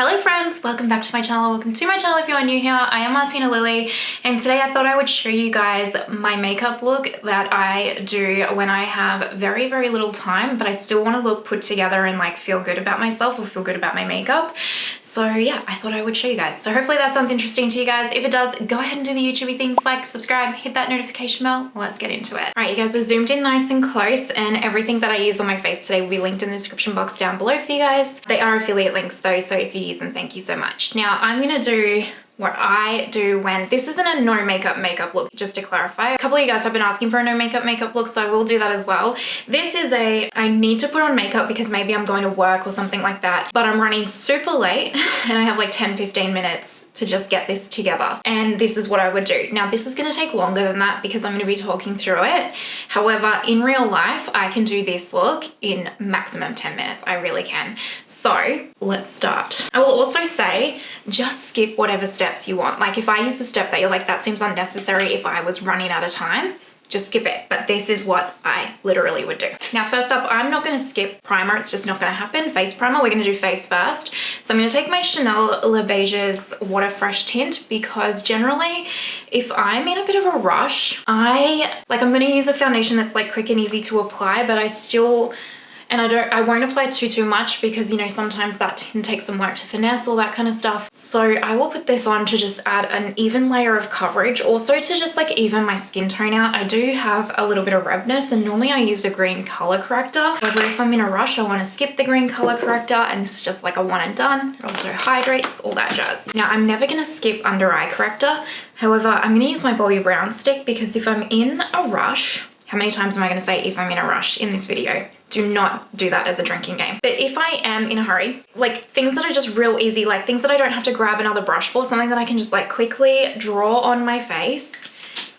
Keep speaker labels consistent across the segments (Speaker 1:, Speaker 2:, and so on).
Speaker 1: Hello friends, welcome back to my channel. Welcome to my channel if you are new here. I am Martina Lily, and today I thought I would show you guys my makeup look that I do when I have very little time, but I still want to look put together and like feel good about myself or feel good about my makeup. So yeah, I thought I would show you guys. So hopefully that sounds interesting to you guys. If it does, go ahead and do the YouTubey things like subscribe, hit that notification bell. Let's get into it. All right, you guys are zoomed in nice and close, and everything that I use on my face today will be linked in the description box down below for you guys. They are affiliate links though, so if you use them, thank you so much. Now I'm gonna do what I do when this isn't a no makeup look, just to clarify. A couple of you guys have been asking for a no makeup look, so I will do that as well. This is I need to put on makeup because maybe I'm going to work or something like that, but I'm running super late and I have like 10-15 minutes to just get this together. And this is what I would do. Now this is gonna take longer than that because I'm gonna be talking through it. However, in real life, I can do this look in maximum 10 minutes. I really can. So let's start. I will also say, just skip whatever steps you want. Like if I use a step that you're like, that seems unnecessary if I was running out of time, just skip it. But this is what I literally would do. Now, first up, I'm not gonna skip primer. It's just not gonna happen. Face primer, we're gonna do face first. So I'm gonna take my Chanel Le Beige's Water Fresh tint because generally, if I'm in a bit of a rush, I'm gonna use a foundation that's like quick and easy to apply, but I won't apply too much because, you know, sometimes that can take some work to finesse, all that kind of stuff. So I will put this on to just add an even layer of coverage, also to just like even my skin tone out. I do have a little bit of redness and normally I use a green color corrector. However, if I'm in a rush, I want to skip the green color corrector, and this is just like a one and done. It also hydrates, all that jazz. Now I'm never going to skip under eye corrector. However, I'm going to use my Bobbi Brown stick because if I'm in a rush, how many times am I going to say if I'm in a rush in this video? Do not do that as a drinking game. But if I am in a hurry, like things that are just real easy, like things that I don't have to grab another brush for, something that I can just like quickly draw on my face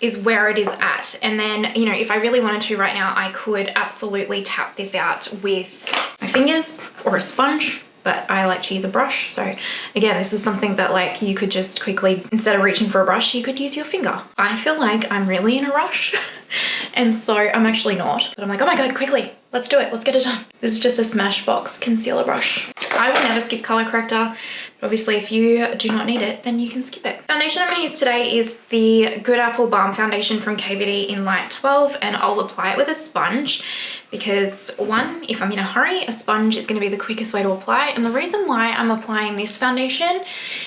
Speaker 1: is where it is at. And then, you know, if I really wanted to right now, I could absolutely tap this out with my fingers or a sponge. But I like to use a brush. So again, this is something that like you could just quickly, instead of reaching for a brush, you could use your finger. I feel like I'm really in a rush. And so I'm actually not, but I'm like, oh my God, quickly, let's do it. Let's get it done. This is just a Smashbox concealer brush. I will never skip color corrector. But obviously if you do not need it, then you can skip it. Foundation I'm gonna use today is the Good Apple Balm Foundation from KVD in Light 12, and I'll apply it with a sponge because one, if I'm in a hurry, a sponge is gonna be the quickest way to apply. And the reason why I'm applying this foundation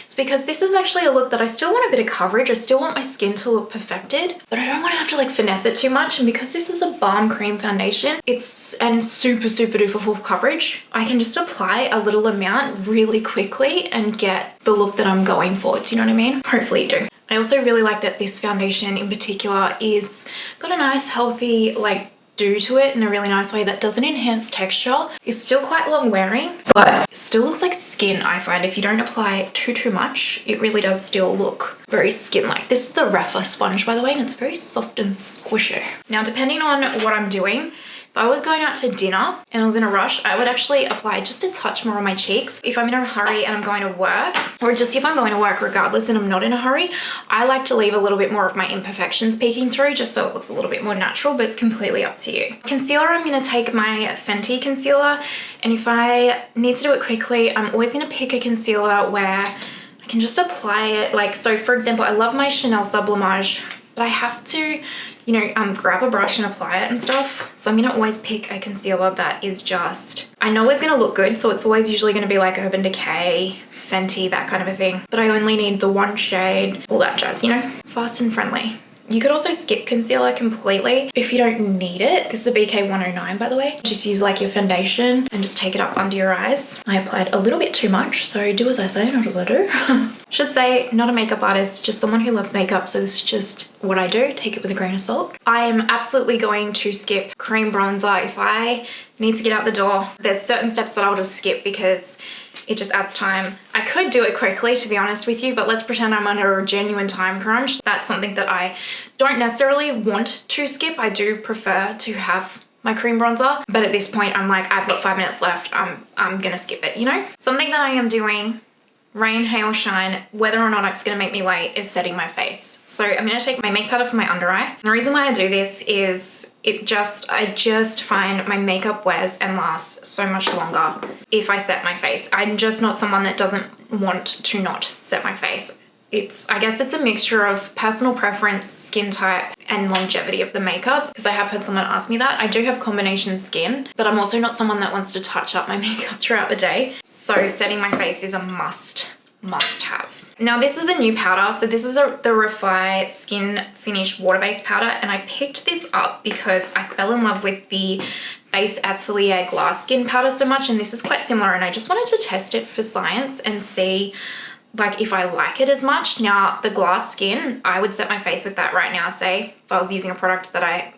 Speaker 1: is because this is actually a look that I still want a bit of coverage. I still want my skin to look perfected, but I don't want to have to like finesse it too much. And because this is a balm cream foundation, it's super duper full coverage. I can just apply a little amount really quickly and get the look that I'm going for. Do you know what I mean? Hopefully you do. I also really like that this foundation in particular is got a nice healthy like do to it in a really nice way that doesn't enhance texture. It's still quite long wearing, but it still looks like skin. I find if you don't apply it too much, it really does still look very skin-like. This is the Rapha sponge, by the way, and it's very soft and squishy. Now, depending on what I'm doing, if I was going out to dinner and I was in a rush, I would actually apply just a touch more on my cheeks. If I'm in a hurry and I'm going to work, or just if I'm going to work regardless and I'm not in a hurry, I like to leave a little bit more of my imperfections peeking through just so it looks a little bit more natural, but it's completely up to you. Concealer, I'm going to take my Fenty concealer, and if I need to do it quickly, I'm always going to pick a concealer where I can just apply it. Like, so for example, I love my Chanel Sublimage, but I have to, you know, grab a brush and apply it and stuff. So I'm gonna always pick a concealer that is just, I know it's gonna look good. So it's always usually gonna be like Urban Decay, Fenty, that kind of a thing. But I only need the one shade, all that jazz, you know, fast and friendly. You could also skip concealer completely if you don't need it. This is a BK 109, by the way. Just use like your foundation and just take it up under your eyes. I applied a little bit too much, so do as I say, not as I do. Should say, not a makeup artist, just someone who loves makeup, so this is just what I do. Take it with a grain of salt. I am absolutely going to skip cream bronzer. If I need to get out the door, there's certain steps that I'll just skip because it just adds time. I could do it quickly, to be honest with you, but let's pretend I'm under a genuine time crunch. That's something that I don't necessarily want to skip. I do prefer to have my cream bronzer, but at this point I'm like, I've got 5 minutes left. I'm gonna skip it, you know? Something that I am doing rain, hail, shine, whether or not it's gonna make me late is setting my face. So I'm gonna take my make powder for my under eye. The reason why I do this is I just find my makeup wears and lasts so much longer if I set my face. I'm just not someone that doesn't want to not set my face. I guess it's a mixture of personal preference, skin type, and longevity of the makeup, because I have had someone ask me that. I do have combination skin, but I'm also not someone that wants to touch up my makeup throughout the day. So setting my face is a must have. Now this is a new powder. So this is the Refy Skin Finish Water-Based Powder, and I picked this up because I fell in love with the Base Atelier Glass Skin Powder so much, and this is quite similar, and I just wanted to test it for science and see like if I like it as much. Now the glass skin, I would set my face with that right now, say if I was using a product that I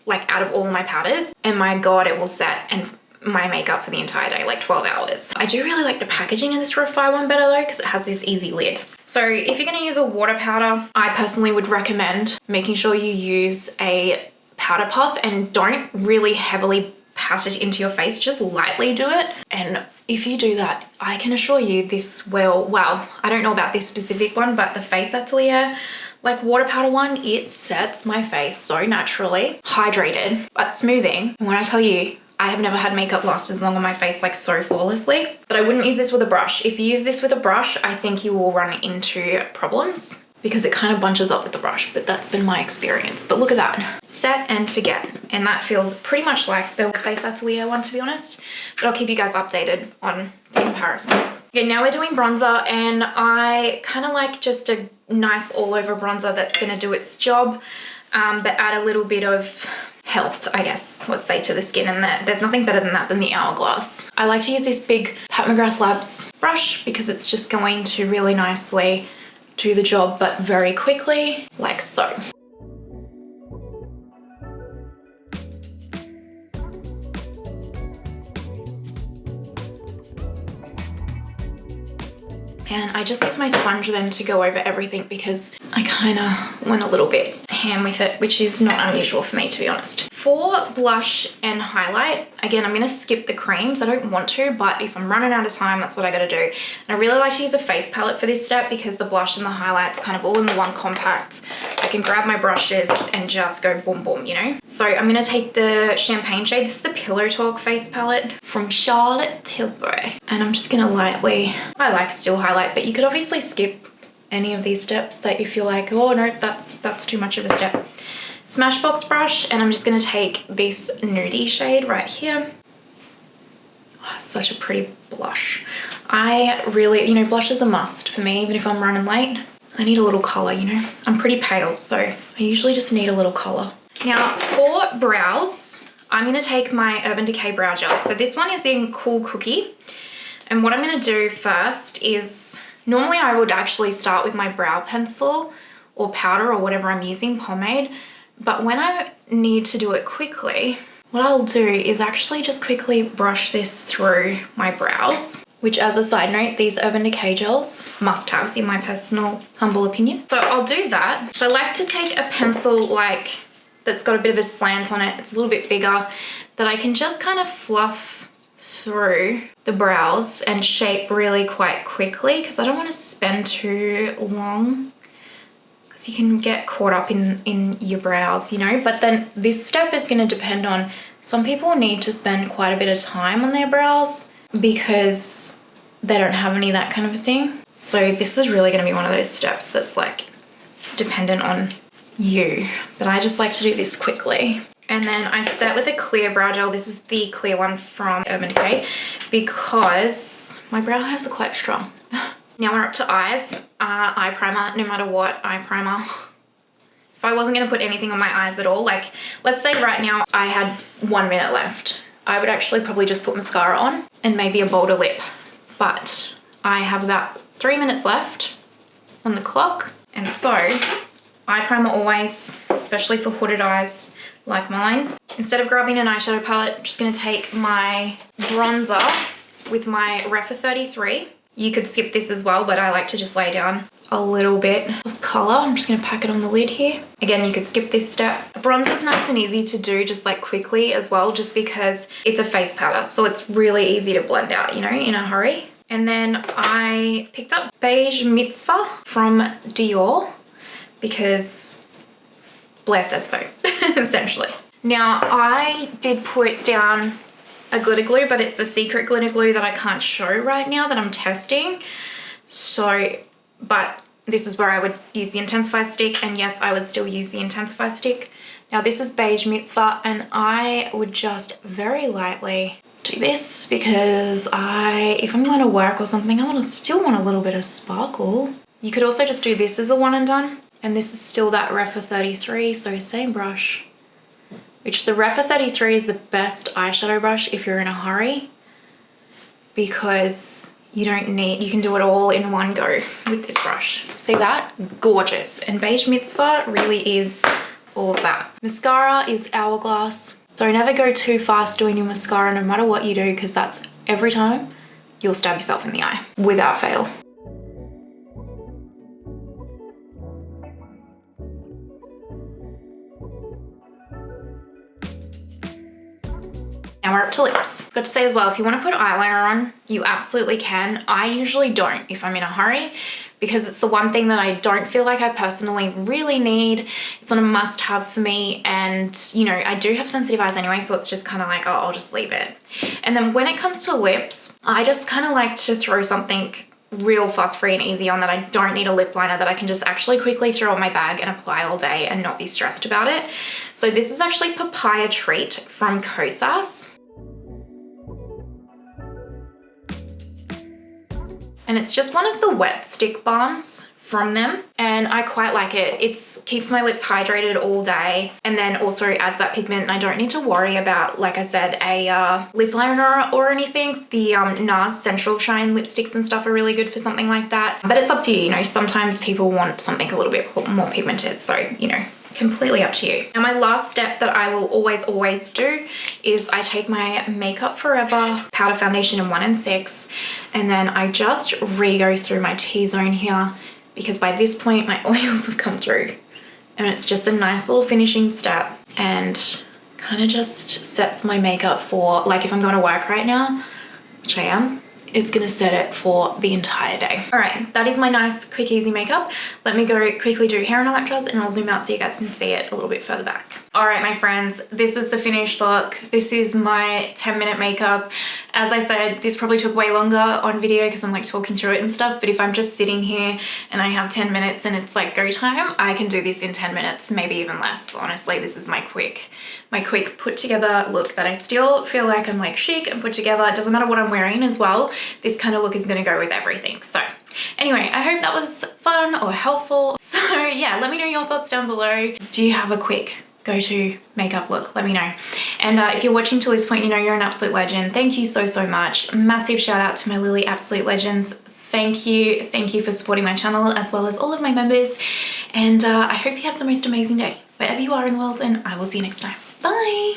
Speaker 1: like out of all my powders, and my god, it will set and my makeup for the entire day, like 12 hours. I do really like the packaging in this Refy one better though, because it has this easy lid. So if you're going to use a water powder, I personally would recommend making sure you use a powder puff and don't really heavily pat it into your face, just lightly do it. And if you do that, I can assure you this will, well, I don't know about this specific one, but the Face Atelier like water powder one, it sets my face so naturally, hydrated, but smoothing. And when I tell you, I have never had makeup last as long on my face like so flawlessly. But I wouldn't use this with a brush. If you use this with a brush, I think you will run into problems because it kind of bunches up with the brush, but that's been my experience. But look at that, set and forget. And that feels pretty much like the Face Atelier one, to be honest, but I'll keep you guys updated on the comparison. Okay, now we're doing bronzer, and I kind of like just a nice all over bronzer that's gonna do its job, but add a little bit of health, I guess, let's say, to the skin, and there's nothing better than that than the Hourglass. I like to use this big Pat McGrath Labs brush because it's just going to really nicely do the job, but very quickly, like so. And I just use my sponge then to go over everything because I kind of went a little bit ham with it, which is not unusual for me, to be honest. For blush and highlight, again, I'm going to skip the creams. I don't want to, but if I'm running out of time, that's what I got to do. And I really like to use a face palette for this step because the blush and the highlight's kind of all in the one compact. I can grab my brushes and just go boom, boom, you know? So I'm going to take the champagne shade. This is the Pillow Talk face palette from Charlotte Tilbury. And I'm just going to lightly, I like still highlight, but you could obviously skip any of these steps that you feel like, oh no, that's too much of a step. Smashbox brush, and I'm just going to take this nudie shade right here. Oh, such a pretty blush. I really, you know, blush is a must for me, even if I'm running late. I need a little color, you know. I'm pretty pale, so I usually just need a little color. Now for brows, I'm going to take my Urban Decay Brow Gel. So this one is in Cool Cookie. And what I'm going to do first is, normally I would actually start with my brow pencil or powder or whatever I'm using, pomade. But when I need to do it quickly, what I'll do is actually just quickly brush this through my brows, which, as a side note, these Urban Decay gels, must-haves in my personal humble opinion. So I'll do that. So I like to take a pencil like that's got a bit of a slant on it. It's a little bit bigger, that I can just kind of fluff through the brows and shape really quite quickly, because I don't want to spend too long, because you can get caught up in your brows, you know. But then this step is going to depend on, some people need to spend quite a bit of time on their brows because they don't have any that kind of a thing. So this is really going to be one of those steps that's like dependent on you, but I just like to do this quickly. And then I set with a clear brow gel. This is the clear one from Urban Decay because my brow hairs are quite strong. Now we're up to eyes. Eye primer, no matter what, eye primer. If I wasn't gonna put anything on my eyes at all, like let's say right now I had 1 minute left, I would actually probably just put mascara on and maybe a bolder lip. But I have about 3 minutes left on the clock. And so eye primer always, especially for hooded eyes like mine. Instead of grabbing an eyeshadow palette, I'm just gonna take my bronzer with my Refa 33. You could skip this as well, but I like to just lay down a little bit of color. I'm just gonna pack it on the lid here. Again, you could skip this step. Bronzer's nice and easy to do just like quickly as well, just because it's a face powder. So it's really easy to blend out, you know, in a hurry. And then I picked up Beige Mitzvah from Dior because Blair said so, essentially. Now, I did put down a glitter glue, but it's a secret glitter glue that I can't show right now that I'm testing. So, but this is where I would use the Intensify stick, and yes, I would still use the Intensify stick. Now this is Beige Mitzvah, and I would just very lightly do this because if I'm going to work or something, I still want a little bit of sparkle. You could also just do this as a one and done, and this is still that Rephr 33, so same brush. Which the Rephr 33 is the best eyeshadow brush if you're in a hurry, because you can do it all in one go with this brush. See that? Gorgeous. And Beige Mitzvah really is all of that. Mascara is Hourglass. So never go too fast doing your mascara no matter what you do, because that's every time you'll stab yourself in the eye without fail. Now we're up to lips. Got to say as well, if you want to put eyeliner on, you absolutely can. I usually don't if I'm in a hurry, because it's the one thing that I don't feel like I personally really need. It's not a must have for me, and you know, I do have sensitive eyes anyway, so it's just kind of like, oh, I'll just leave it. And then when it comes to lips, I just kind of like to throw something real fuss free and easy on that I don't need a lip liner, that I can just actually quickly throw in my bag and apply all day and not be stressed about it. So this is actually Papaya Treat from Kosas. And it's just one of the wet stick balms from them, and I quite like it. It keeps my lips hydrated all day, and then also adds that pigment, and I don't need to worry about, like I said, a lip liner or anything. The NARS Central Shine lipsticks and stuff are really good for something like that, but it's up to you. You know, sometimes people want something a little bit more pigmented, so you know, completely up to you. Now my last step that I will always do is I take my Makeup Forever powder foundation in 1 and 6, and then I just re-go through my T-zone here, because by this point my oils have come through, and it's just a nice little finishing step and kind of just sets my makeup for, like, if I'm going to work right now, which I am, it's gonna set it for the entire day. All right, that is my nice, quick, easy makeup. Let me go quickly do hair and electros, and I'll zoom out so you guys can see it a little bit further back. All right, my friends, this is the finished look. This is my 10-minute makeup. As I said, this probably took way longer on video because I'm like talking through it and stuff, but if I'm just sitting here and I have 10 minutes and it's like go time, I can do this in 10 minutes, maybe even less. Honestly, this is my quick put together look that I still feel like I'm like chic and put together. It doesn't matter what I'm wearing as well. This kind of look is gonna go with everything. So anyway, I hope that was fun or helpful. So yeah, let me know your thoughts down below. Do you have a quick go-to makeup look? Let me know. And if you're watching till this point, you know you're an absolute legend. Thank you so much. Massive shout out to my Lily Absolute Legends. Thank you for supporting my channel, as well as all of my members. And I hope you have the most amazing day wherever you are in the world, and I will see you next time. Bye.